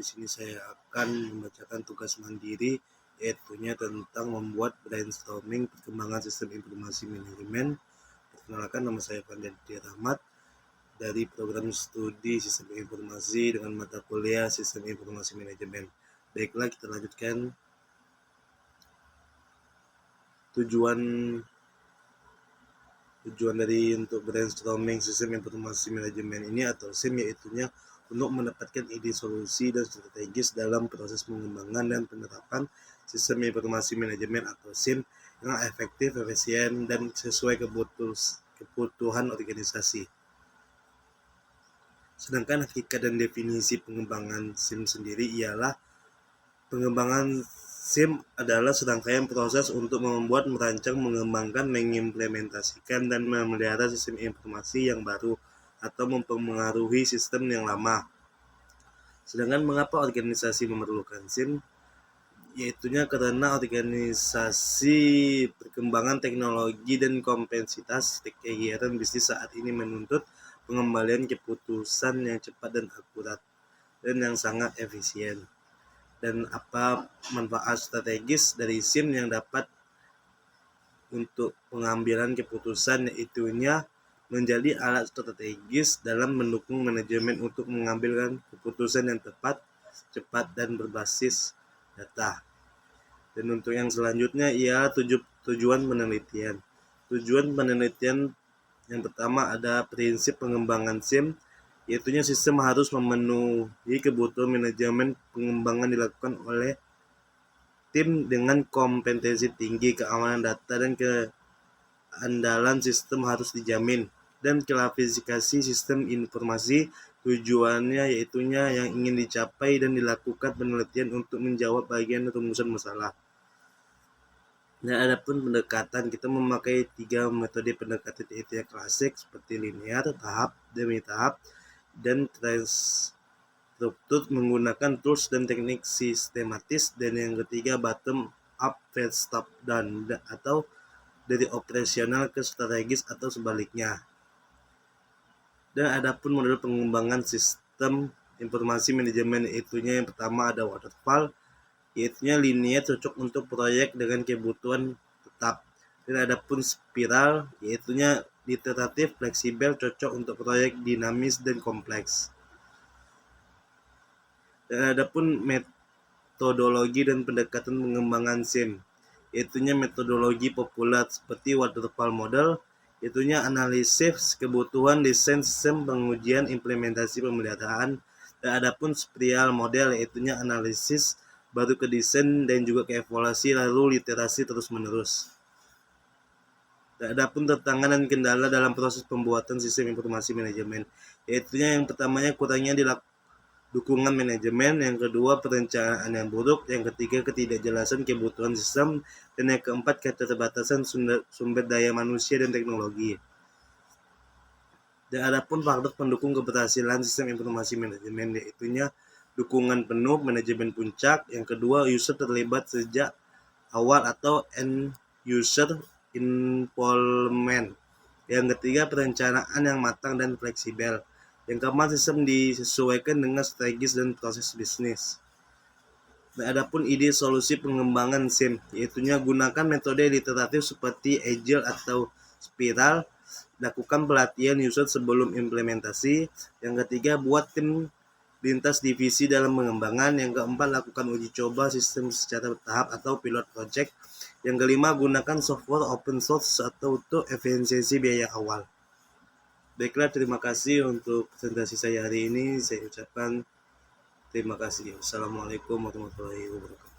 di sini saya akan membacakan tugas mandiri, yaitunya tentang membuat brainstorming perkembangan sistem informasi manajemen. Perkenalkan, nama saya Pandedi Rahmat dari program studi sistem informasi dengan mata kuliah sistem informasi manajemen. Baiklah, kita lanjutkan. Tujuan dari untuk brainstorming sistem informasi manajemen ini atau SIM yaitunya untuk mendapatkan ide solusi dan strategis dalam proses pengembangan dan penerapan sistem informasi manajemen atau SIM yang efektif, efisien, dan sesuai kebutuhan organisasi. Sedangkan hakikat dan definisi pengembangan SIM sendiri ialah pengembangan SIM adalah serangkaian proses untuk membuat, merancang, mengembangkan, mengimplementasikan, dan memelihara sistem informasi yang baru atau mempengaruhi sistem yang lama. Sedangkan mengapa organisasi memerlukan SIM? Yaitunya karena organisasi perkembangan teknologi dan kompleksitas kegiatan bisnis saat ini menuntut pengembalian keputusan yang cepat dan akurat dan yang sangat efisien. Dan apa manfaat strategis dari SIM yang dapat untuk pengambilan keputusan, yaitunya menjadi alat strategis dalam mendukung manajemen untuk mengambilkan keputusan yang tepat, cepat, dan berbasis data. Dan untuk yang selanjutnya ialah tujuan penelitian. Tujuan penelitian yang pertama ada prinsip pengembangan SIM, yaitunya sistem harus memenuhi kebutuhan manajemen pengembangan dilakukan oleh tim dengan kompetensi tinggi, keamanan data dan keandalan sistem harus dijamin. Dan klasifikasi sistem informasi tujuannya yaitunya yang ingin dicapai dan dilakukan penelitian untuk menjawab bagian rumusan masalah. Nah, adapun pendekatan, kita memakai 3 metode pendekatan, yaitu yang klasik seperti linear, tahap demi tahap, dan terstruktur menggunakan tools dan teknik sistematis, dan yang ketiga bottom up versus top down atau dari operasional ke strategis atau sebaliknya. Dan adapun model pengembangan sistem informasi manajemen, yaitunya yang pertama ada waterfall, yaitunya linear cocok untuk proyek dengan kebutuhan tetap. Dan adapun spiral, yaitunya iteratif fleksibel cocok untuk proyek dinamis dan kompleks. Dan adapun metodologi dan pendekatan pengembangan SIM, yaitunya metodologi populer seperti waterfall model, yaitunya analisis kebutuhan, desain sistem, pengujian, implementasi, pemeliharaan. Dan adapun spiral model, yaitunya analisis baru ke desain dan juga ke evaluasi lalu literasi terus menerus. Dan adapun tantangan dan kendala dalam proses pembuatan sistem informasi manajemen, yaitunya yang pertamanya kurangnya dukungan manajemen, yang kedua perencanaan yang buruk, yang ketiga ketidakjelasan kebutuhan sistem, dan yang keempat keterbatasan sumber daya manusia dan teknologi. Dan adapun faktor pendukung keberhasilan sistem informasi manajemen, yaitunya dukungan penuh manajemen puncak, yang kedua user terlibat sejak awal atau end user involvement, yang ketiga perencanaan yang matang dan fleksibel, yang keempat sistem disesuaikan dengan strategis dan proses bisnis. Dan adapun ide solusi pengembangan SIM, yaitunya gunakan metode literatif seperti agile atau spiral, lakukan pelatihan user sebelum implementasi, yang ketiga buat tim lintas divisi dalam pengembangan, yang keempat lakukan uji coba sistem secara bertahap atau pilot project, yang kelima gunakan software open source atau untuk efisiensi biaya awal. Baiklah, terima kasih untuk presentasi saya hari ini. Saya ucapkan terima kasih. Wassalamualaikum warahmatullahi wabarakatuh.